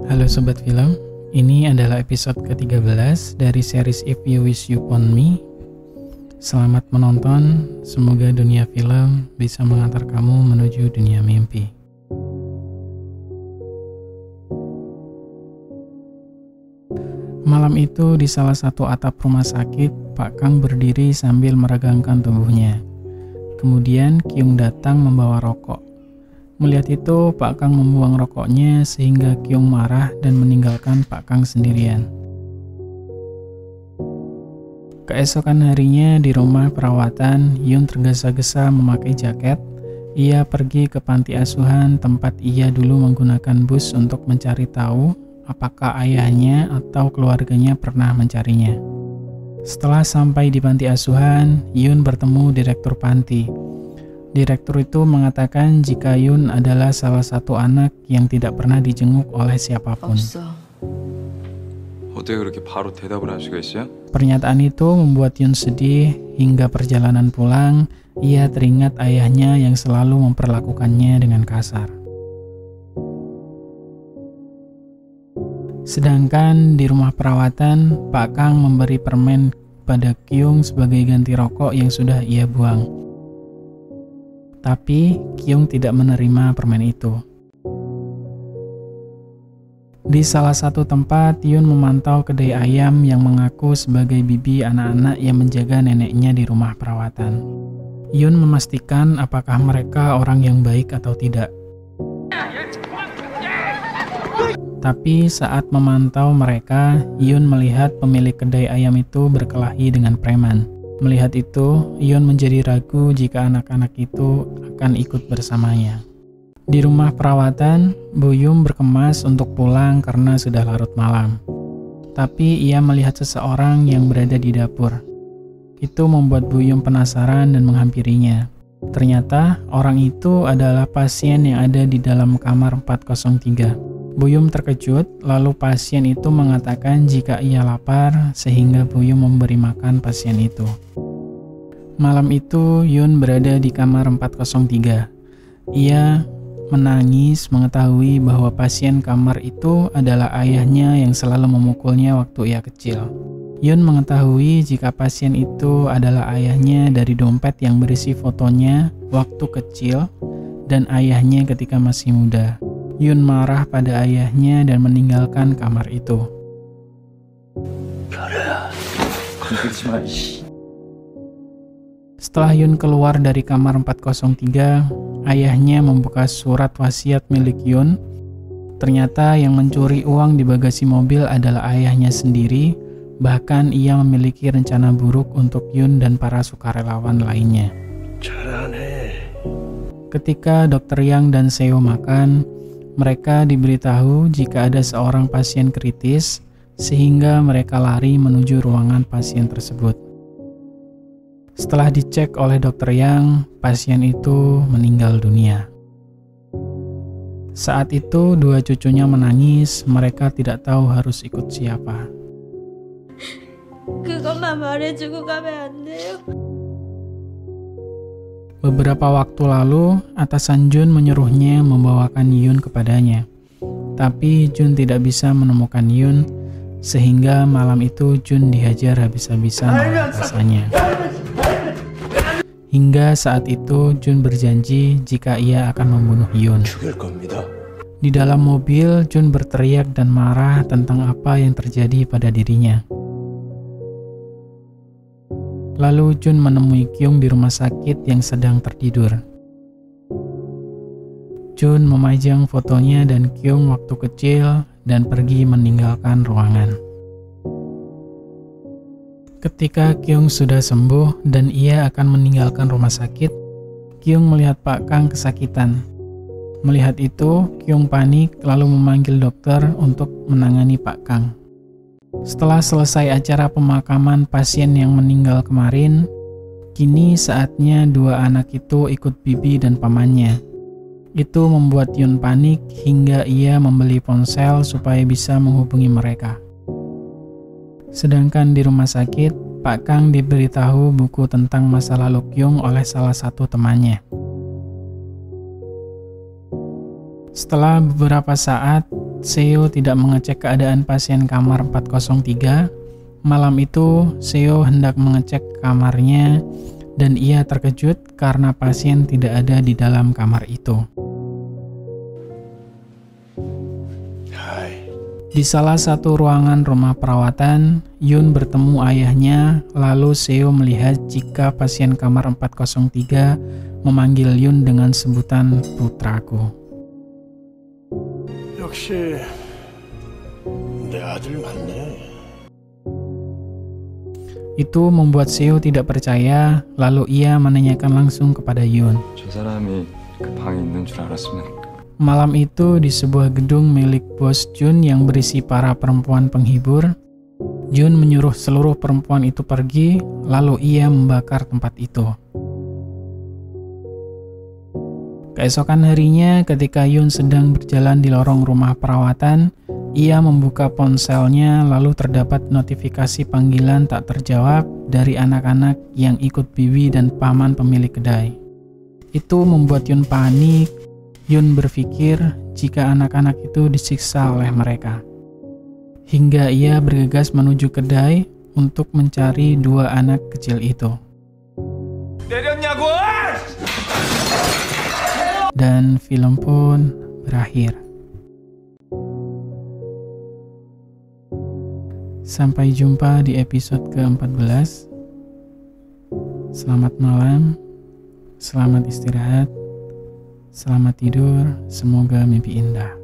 Halo Sobat Film, ini adalah episode ke-13 dari series If You Wish You Upon Me. Selamat menonton, semoga dunia film bisa mengantar kamu menuju dunia mimpi. Malam itu di salah satu atap rumah sakit, Pak Kang berdiri sambil meregangkan tubuhnya. Kemudian Kyung datang membawa rokok. Melihat itu, Pak Kang membuang rokoknya sehingga Kyung marah dan meninggalkan Pak Kang sendirian. Keesokan harinya di rumah perawatan, Yun tergesa-gesa memakai jaket. Ia pergi ke panti asuhan tempat ia dulu menggunakan bus untuk mencari tahu apakah ayahnya atau keluarganya pernah mencarinya. Setelah sampai di panti asuhan, Yun bertemu direktur panti. Direktur itu mengatakan jika Yun adalah salah satu anak yang tidak pernah dijenguk oleh siapapun. Pernyataan itu membuat Yun sedih hingga perjalanan pulang, ia teringat ayahnya yang selalu memperlakukannya dengan kasar. Sedangkan di rumah perawatan, Pak Kang memberi permen pada Kyung sebagai ganti rokok yang sudah ia buang. Tapi Kyung tidak menerima permen itu. Di salah satu tempat, Yun memantau kedai ayam yang mengaku sebagai bibi anak-anak yang menjaga neneknya di rumah perawatan. Yun memastikan apakah mereka orang yang baik atau tidak. Tapi saat memantau mereka, Yun melihat pemilik kedai ayam itu berkelahi dengan preman. Melihat itu, Yun menjadi ragu jika anak-anak itu akan ikut bersamanya. Di rumah perawatan, Bu Yum berkemas untuk pulang karena sudah larut malam. Tapi ia melihat seseorang yang berada di dapur. Itu membuat Bu Yum penasaran dan menghampirinya. Ternyata orang itu adalah pasien yang ada di dalam kamar 403. Bu Yum terkejut, lalu pasien itu mengatakan jika ia lapar sehingga Bu Yum memberi makan pasien itu. Malam itu Yun berada di kamar 403. Ia menangis mengetahui bahwa pasien kamar itu adalah ayahnya yang selalu memukulnya waktu ia kecil. Yun mengetahui jika pasien itu adalah ayahnya dari dompet yang berisi fotonya waktu kecil dan ayahnya ketika masih muda. Yun marah pada ayahnya dan meninggalkan kamar itu. Setelah Yun keluar dari kamar 403, ayahnya membuka surat wasiat milik Yun. Ternyata yang mencuri uang di bagasi mobil adalah ayahnya sendiri, bahkan ia memiliki rencana buruk untuk Yun dan para sukarelawan lainnya. Ketika Dr. Yang dan Seo makan, mereka diberitahu jika ada seorang pasien kritis, sehingga mereka lari menuju ruangan pasien tersebut. Setelah dicek oleh Dr. Yang, pasien itu meninggal dunia. Saat itu, dua cucunya menangis, mereka tidak tahu harus ikut siapa. Beberapa waktu lalu, atasan Jun menyuruhnya membawakan Yun kepadanya. Tapi Jun tidak bisa menemukan Yun, sehingga malam itu Jun dihajar habis-habisan oleh atasannya. Hingga saat itu Jun berjanji jika ia akan membunuh Yun. Di dalam mobil, Jun berteriak dan marah tentang apa yang terjadi pada dirinya. Lalu Jun menemui Kyung di rumah sakit yang sedang tertidur. Jun memajang fotonya dan Kyung waktu kecil dan pergi meninggalkan ruangan. Ketika Kyung sudah sembuh dan ia akan meninggalkan rumah sakit, Kyung melihat Pak Kang kesakitan. Melihat itu, Kyung panik lalu memanggil dokter untuk menangani Pak Kang. Setelah selesai acara pemakaman pasien yang meninggal kemarin, kini saatnya dua anak itu ikut bibi dan pamannya. Itu membuat Yun panik hingga ia membeli ponsel supaya bisa menghubungi mereka. Sedangkan di rumah sakit, Pak Kang diberitahu buku tentang masa lalu Kyung oleh salah satu temannya. Setelah beberapa saat, Seo tidak mengecek keadaan pasien kamar 403. Malam itu, Seo hendak mengecek kamarnya dan ia terkejut karena pasien tidak ada di dalam kamar itu. Di salah satu ruangan rumah perawatan, Yun bertemu ayahnya, lalu Seo melihat jika pasien kamar 403 memanggil Yun dengan sebutan putraku. 역시 내 아들 맞네. Itu membuat Seo tidak percaya, lalu ia menanyakan langsung kepada Yun. 저 사람이 그 방에 있는 줄 알았으면. Malam itu di sebuah gedung milik bos Jun yang berisi para perempuan penghibur, Jun menyuruh seluruh perempuan itu pergi, lalu ia membakar tempat itu. Keesokan harinya, ketika Yun sedang berjalan di lorong rumah perawatan, ia membuka ponselnya lalu terdapat notifikasi panggilan tak terjawab dari anak-anak yang ikut bibi dan paman pemilik kedai. Itu membuat Yun panik. Yun berpikir jika anak-anak itu disiksa oleh mereka. Hingga ia bergegas menuju kedai untuk mencari dua anak kecil itu. Dan film pun berakhir. Sampai jumpa di episode ke-14. Selamat malam, selamat istirahat, selamat tidur, semoga mimpi indah.